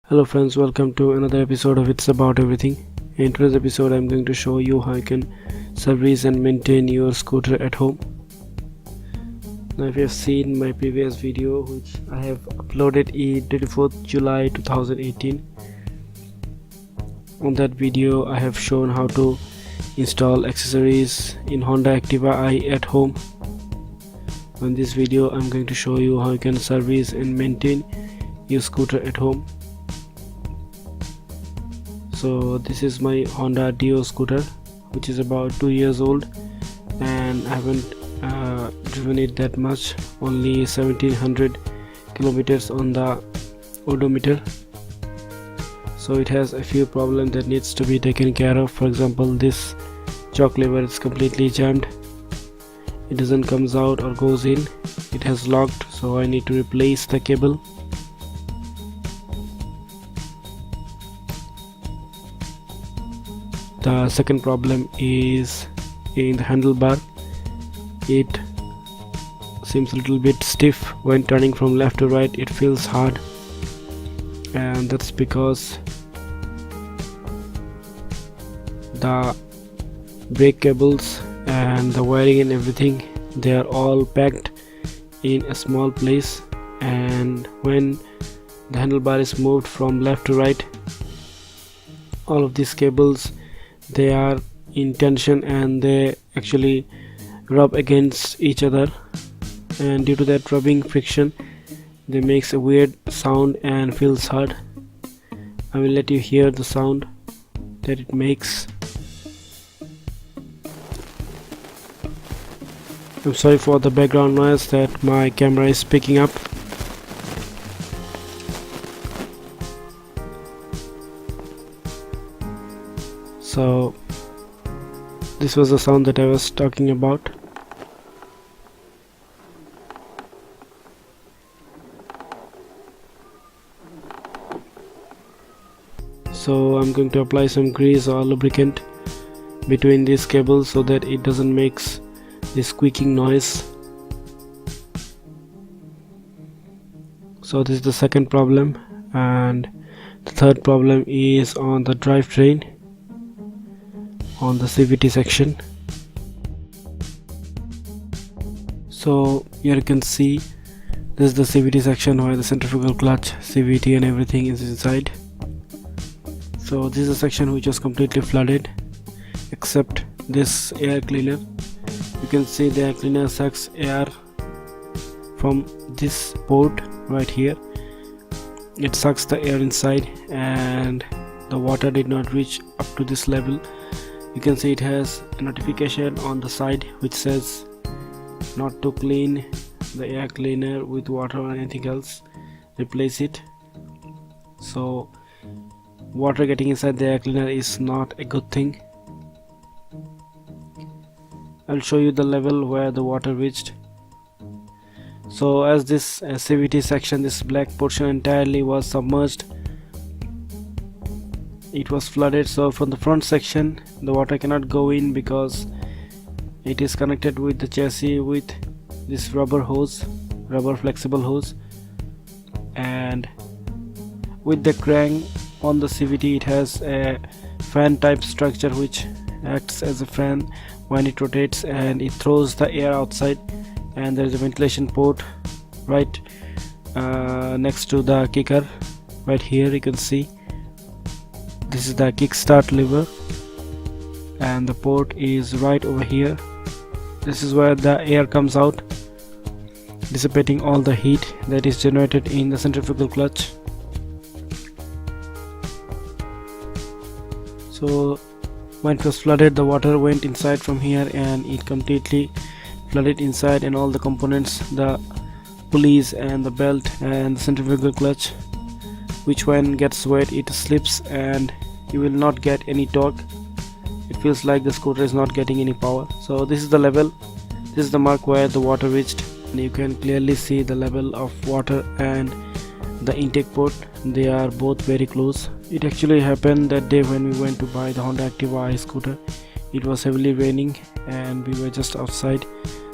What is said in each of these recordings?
Hello friends, welcome to another episode of It's About Everything. In today's episode I'm going to show you how you can service and maintain your scooter at home. Now if you have seen my previous video which I have uploaded in 24th July 2018, on that video I have shown how to install accessories in Honda Activa i at home. In this video I'm going to show you how you can service and maintain your scooter at home. So this is my Honda Dio scooter, which is about 2 years old, and I haven't driven it that much, only 1700 kilometers on the odometer. So it has a few problems that needs to be taken care of. For example, this choke lever is completely jammed, it doesn't comes out or goes in, it has locked, so I need to replace the cable. The second problem is in the handlebar. It seems a little bit stiff when turning from left to right. It feels hard, and that's because the brake cables and the wiring and everything, they are all packed in a small place, and when the handlebar is moved from left to right, all of these cables, they are in tension and they actually rub against each other, and due to that rubbing friction, they makes a weird sound and feels hard. I will let you hear the sound that it makes. I'm sorry for the background noise that my camera is picking up. So this was the sound that I was talking about. So I'm going to apply some grease or lubricant between these cables so that it doesn't make this squeaking noise. So this is the second problem, and the third problem is on the drivetrain, on the CVT section. So here you can see this is the CVT section where the centrifugal clutch, CVT and everything is inside. So this is a section which was completely flooded except this air cleaner. You can see the air cleaner sucks air from this port right here. It sucks the air inside, and the water did not reach up to this level. You can see it has a notification on the side which says not to clean the air cleaner with water or anything else, replace it. So water getting inside the air cleaner is not a good thing. I'll show you the level where the water reached. So as this CVT section, this black portion entirely was submerged, it was flooded. So from the front section the water cannot go in because it is connected with the chassis with this rubber flexible hose, and with the crank on the CVT it has a fan type structure which acts as a fan when it rotates, and it throws the air outside, and there is a ventilation port right next to the kicker. Right here you can see this is the kickstart lever, and the port is right over here. This is where the air comes out, dissipating all the heat that is generated in the centrifugal clutch. So when it was flooded, the water went inside from here and it completely flooded inside, and all the components, the pulleys and the belt and the centrifugal clutch, which when gets wet it slips and you will not get any torque. It feels like the scooter is not getting any power. So this is the level, this is the mark where the water reached, and you can clearly see the level of water and the intake port, they are both very close. It actually happened that day when we went to buy the Honda Activa i scooter. It was heavily raining and we were just outside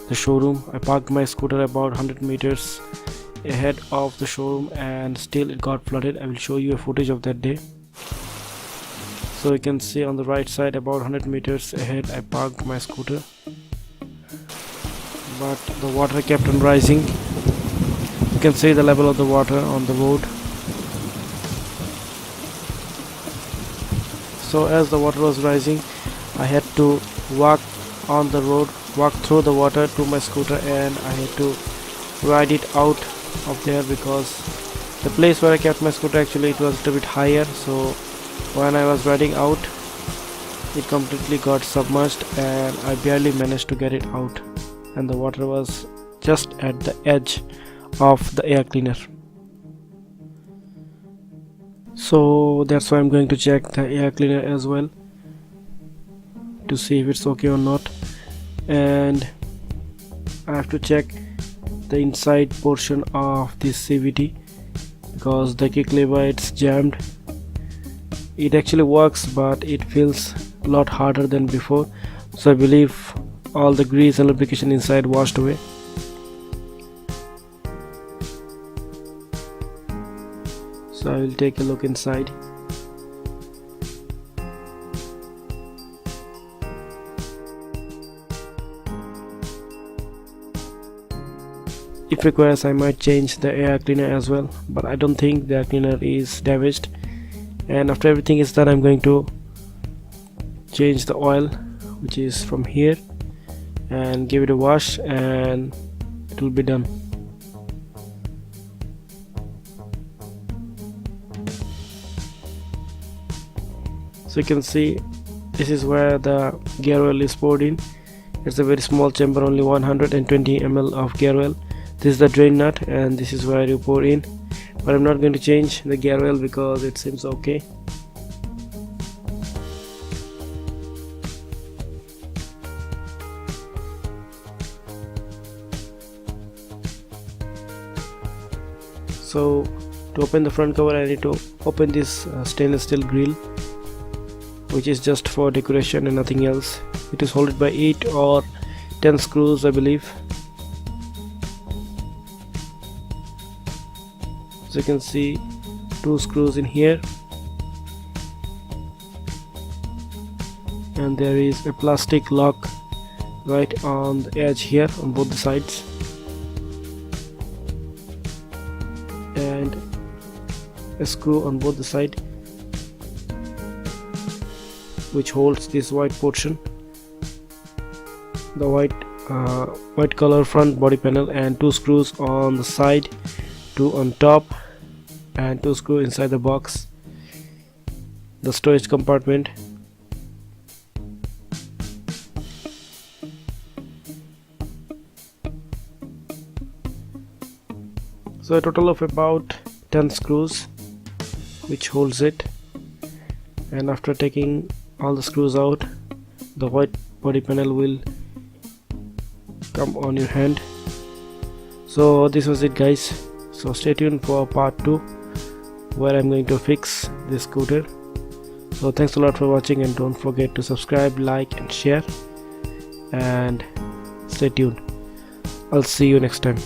the showroom. I parked my scooter about 100 meters ahead of the showroom and still it got flooded. I will show you a footage of that day. So you can see on the right side, about 100 meters ahead, I parked my scooter, but the water kept on rising. You can see the level of the water on the road. So as the water was rising, I had to walk on the road, walk through the water to my scooter, and I had to ride it out of there, because the place where I kept my scooter, actually it was a little bit higher. So when I was riding out, it completely got submerged and I barely managed to get it out, and the water was just at the edge of the air cleaner. So that's why I'm going to check the air cleaner as well to see if it's okay or not, and I have to check the inside portion of this CVT, because the kick lever, it's jammed. It actually works, but it feels a lot harder than before, so I believe all the grease and lubrication inside washed away. So I will take a look inside. If requires, I might change the air cleaner as well, but I don't think the air cleaner is damaged. And after everything is done, I'm going to change the oil, which is from here, and give it a wash, and it will be done. So you can see this is where the gear oil is poured in. It's a very small chamber, only 120 ml of gear oil. This is the drain nut, and this is where you pour in, but I'm not going to change the gear oil because it seems okay. So to open the front cover, I need to open this stainless steel grill, which is just for decoration and nothing else. It is held by 8 or 10 screws, I believe. So you can see 2 screws in here, and there is a plastic lock right on the edge here on both the sides, and a screw on both the side which holds this white portion, the white color front body panel, and 2 screws on the side, 2 on top, and 2 screws inside the box, the storage compartment. So a total of about 10 screws which holds it, and after taking all the screws out, the white body panel will come on your hand. So this was it, guys. So stay tuned for part 2, where I'm going to fix this scooter. So thanks a lot for watching, and don't forget to subscribe, like and share, and stay tuned. I'll see you next time.